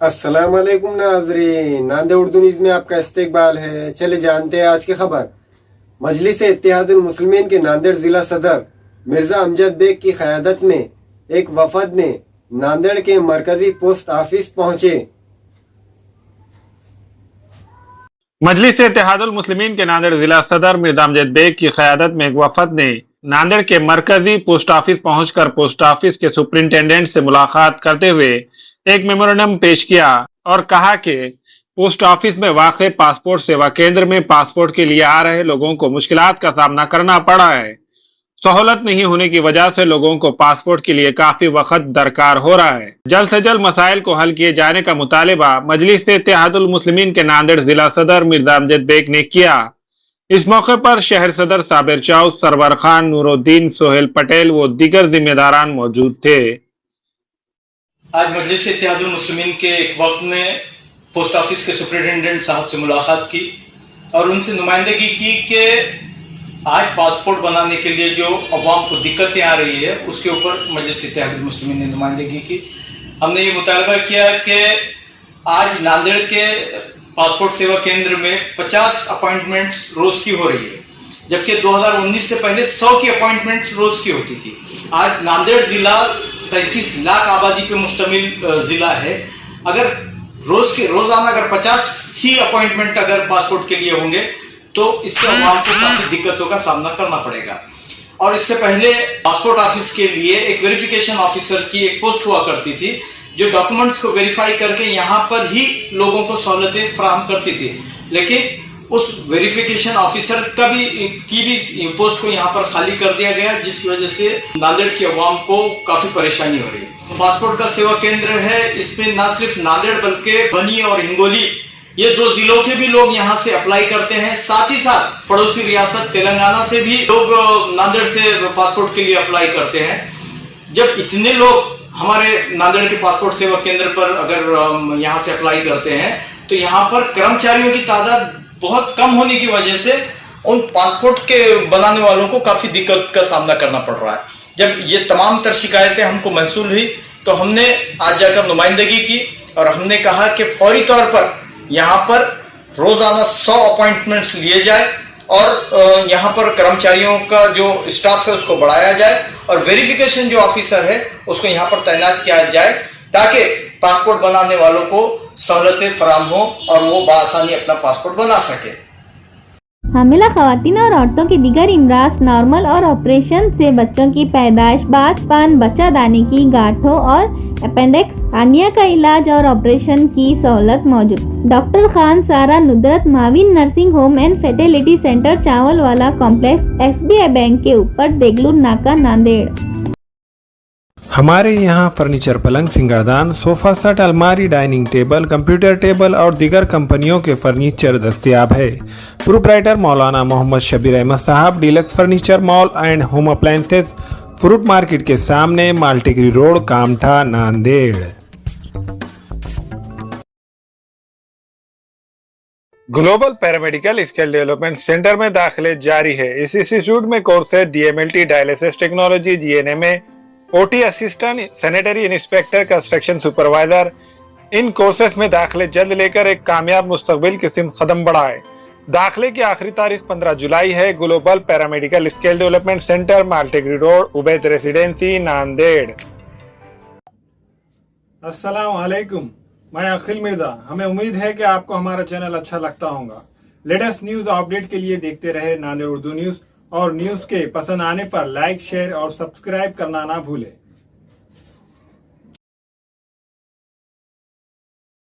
अस्सलाम वालेकुम नाजरीन, नांदेड़ उर्दू न्यूज में आपका इस्तकबाल है। चले जानते हैं आज की खबर। मजलिस इत्तेहादुल मुस्लिमीन के नांदेड़ जिला सदर मिर्जा अमजद बेग की क़यादत में एक वफद ने नांदेड़ के मरकजी पोस्ट ऑफिस पहुंचे। मजलिस इत्तेहादुल मुस्लिमीन के नांदेड़ जिला सदर मिर्जा अमजद बेग की क़यादत में एक वफद ने नांदेड़ के मरकजी पोस्ट ऑफिस पहुंचकर पोस्ट ऑफिस के सुपरिंटेंडेंट से मुलाकात करते हुए एक मेमोरेंडम पेश किया और कहा कि पोस्ट ऑफिस में वाक़ पासपोर्ट सेवा केंद्र में पासपोर्ट के लिए आ रहे लोगों को मुश्किलात का सामना करना पड़ा है। सहूलत नहीं होने की वजह से लोगों को पासपोर्ट के लिए काफी वक्त दरकार हो रहा है। जल्द से जल्द मसाइल को हल किए जाने का मुतालिबा मजलिस इत्तेहादुल मुस्लिमीन के नांदेड़ जिला सदर मिर्जा अमजद बेग ने किया। इस मौके पर शहर सदर साबिर चाउ, सरवर खान, नूरुद्दीन, सोहेल पटेल व दीगर जिम्मेदारान मौजूद थे। आज मजलिस इत्तेहादुल मुस्लिमीन के एक वक्त ने पोस्ट ऑफिस के सुपरिटेंडेंट साहब से मुलाकात की और उनसे नुमाइंदगी की कि आज पासपोर्ट बनाने के लिए जो अवाम को दिक्कतें आ रही है उसके ऊपर मजलिस इत्तेहादुल मुस्लिमीन ने नुमाइंदगी की। हमने ये मुतालबा किया कि आज नांदेड़ के पासपोर्ट सेवा केंद्र में 50 अपॉइंटमेंट्स रोज की हो रही है, जबकि 2019 से पहले 100 की अपॉइंटमेंट्स रोज की होती थी। आज नांदेड़ जिला 37 लाख आबादी पे मुश्तमिल जिला है। अगर रोजाना अगर 50 ही अपॉइंटमेंट अगर पासपोर्ट के लिए होंगे तो इससे अवाम को काफी दिक्कतों का सामना करना पड़ेगा। और इससे पहले पासपोर्ट ऑफिस के लिए एक वेरिफिकेशन ऑफिसर की एक पोस्ट हुआ करती थी जो डॉक्यूमेंट्स को वेरीफाई करके यहाँ पर ही लोगों को सहूलतें फराहम करती थी, लेकिन उस वेरिफिकेशन ऑफिसर की भी पोस्ट को यहाँ पर खाली कर दिया गया, जिसकी वजह से नांदेड़ की अवाम को काफी परेशानी हो रही है। पासपोर्ट का सेवा केंद्र है, इसमें न सिर्फ नांदेड़ बल्कि बनी और हिंगोली ये 2 जिलों के भी लोग यहाँ से अप्लाई करते हैं। साथ ही साथ पड़ोसी रियासत तेलंगाना से भी लोग नांदेड़ से पासपोर्ट के लिए अप्लाई करते हैं। जब इतने लोग हमारे नांदेड़ के पासपोर्ट सेवा केंद्र पर अगर यहाँ से अप्लाई करते हैं तो यहाँ पर कर्मचारियों की तादाद बहुत कम होने की वजह से उन पासपोर्ट के बनाने वालों को काफी दिक्कत का सामना करना पड़ रहा है। जब ये तमाम तर शिकायतें हमको महसूल हुई तो हमने आज जाकर नुमाइंदगी की और हमने कहा कि फौरी तौर पर यहाँ पर रोजाना 100 अपॉइंटमेंट्स लिए जाए और यहाँ पर कर्मचारियों का जो स्टाफ है उसको बढ़ाया जाए और वेरिफिकेशन जो ऑफिसर है उसको यहाँ पर तैनात किया जाए ताकि पासपोर्ट बनाने वालों को सहूलतें फराहम हो और वो बआसानी अपना पासपोर्ट बना सके। हामिला ख़वातीन और औरतों की दीगर इमराज, नॉर्मल और ऑपरेशन से बच्चों की पैदाइश, बाँझपन, बच्चादानी की गांठों और अपेंडिक्स, हार्निया का इलाज और ऑपरेशन की सहूलत मौजूद। Doctor Khan Sara Nudrat Mavin nursing home and fertility centre, चावल वाला कॉम्प्लेक्स, SBI बैंक के ऊपर, देगलूर नाका, नांदेड़। हमारे यहाँ फर्नीचर, पलंग, सिंगारदान, सोफा सेट, अलमारी, डाइनिंग टेबल, कंप्यूटर टेबल और दीगर कंपनियों के फर्नीचर दस्तयाब है। Proprietor Maulana Mohammad Shabir Ahmed Sahab, deluxe furniture mall and home appliances, fruit market के सामने, Maltigiri road, Kamtha, Nanded. Global paramedical skill development centre में दाखिले जारी है। इस इंस्टीट्यूट में कोर्स है DMLT, dialysis technology, GNMA, OT assistant, sanitary inspector, construction supervisor. इन कोर्सेज में दाखिले जल्द लेकर एक कामयाब मुस्तकबिल की सिमत कदम बढ़ाए। दाखिले की आखिरी तारीख 15 जुलाई है। Global paramedical skill development centre, Maltigiri road, Ubaid residency, Nanded. अस्सलाम वालेकुम, मैं अखिल मिर्जा। हमें उम्मीद है कि आपको हमारा चैनल अच्छा लगता होगा। लेटेस्ट न्यूज अपडेट के लिए देखते रहे नांदेड़ उर्दू न्यूज और न्यूज के पसंद आने पर लाइक, शेयर और सब्सक्राइब करना ना भूलें।